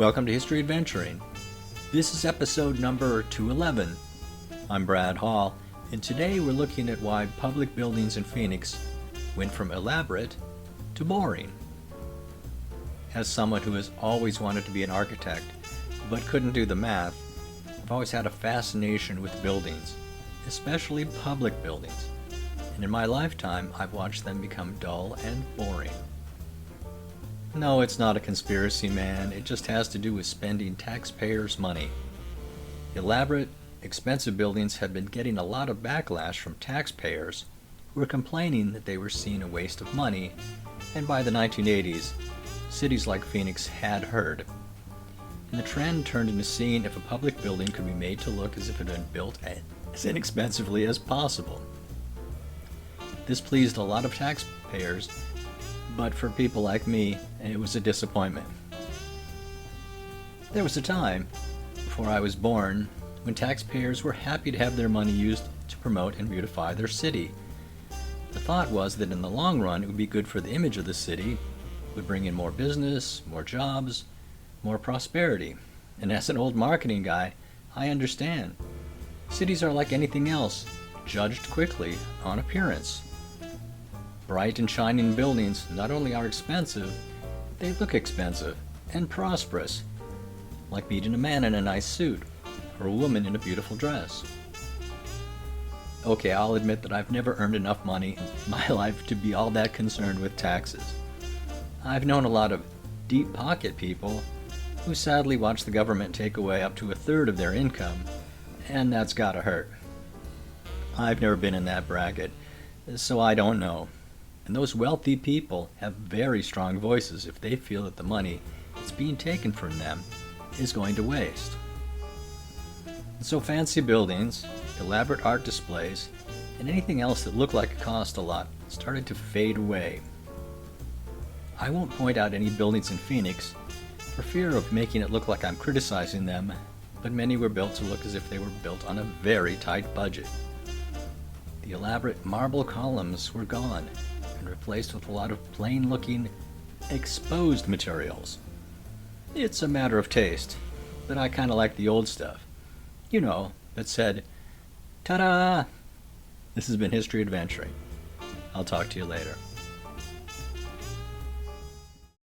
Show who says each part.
Speaker 1: Welcome to History Adventuring. This is episode number 211. I'm Brad Hall, and today we're looking at why public buildings in Phoenix went from elaborate to boring. As someone who has always wanted to be an architect, but couldn't do the math, I've always had a fascination with buildings, especially public buildings, and in my lifetime I've watched them become dull and boring. No, it's not a conspiracy, man. It just has to do with spending taxpayers' money. Elaborate, expensive buildings had been getting a lot of backlash from taxpayers who were complaining that they were seeing a waste of money, and by the 1980s, cities like Phoenix had heard. And the trend turned into seeing if a public building could be made to look as if it had been built as inexpensively as possible. This pleased a lot of taxpayers, but for people like me, it was a disappointment. There was a time, before I was born, when taxpayers were happy to have their money used to promote and beautify their city. The thought was that in the long run it would be good for the image of the city, would bring in more business, more jobs, more prosperity. And as an old marketing guy, I understand. Cities are like anything else, judged quickly on appearance. Bright and shining buildings not only are expensive, they look expensive and prosperous, like meeting a man in a nice suit or a woman in a beautiful dress. Okay, I'll admit that I've never earned enough money in my life to be all that concerned with taxes. I've known a lot of deep pocket people who sadly watch the government take away up to a third of their income, and that's gotta hurt. I've never been in that bracket, so I don't know. And those wealthy people have very strong voices if they feel that the money that's being taken from them is going to waste. And so fancy buildings, elaborate art displays, and anything else that looked like it cost a lot started to fade away. I won't point out any buildings in Phoenix for fear of making it look like I'm criticizing them, but many were built to look as if they were built on a very tight budget. The elaborate marble columns were gone and replaced with a lot of plain-looking, exposed materials. It's a matter of taste, but I kind of like the old stuff. You know, that said, ta-da! This has been History Adventuring. I'll talk to you later.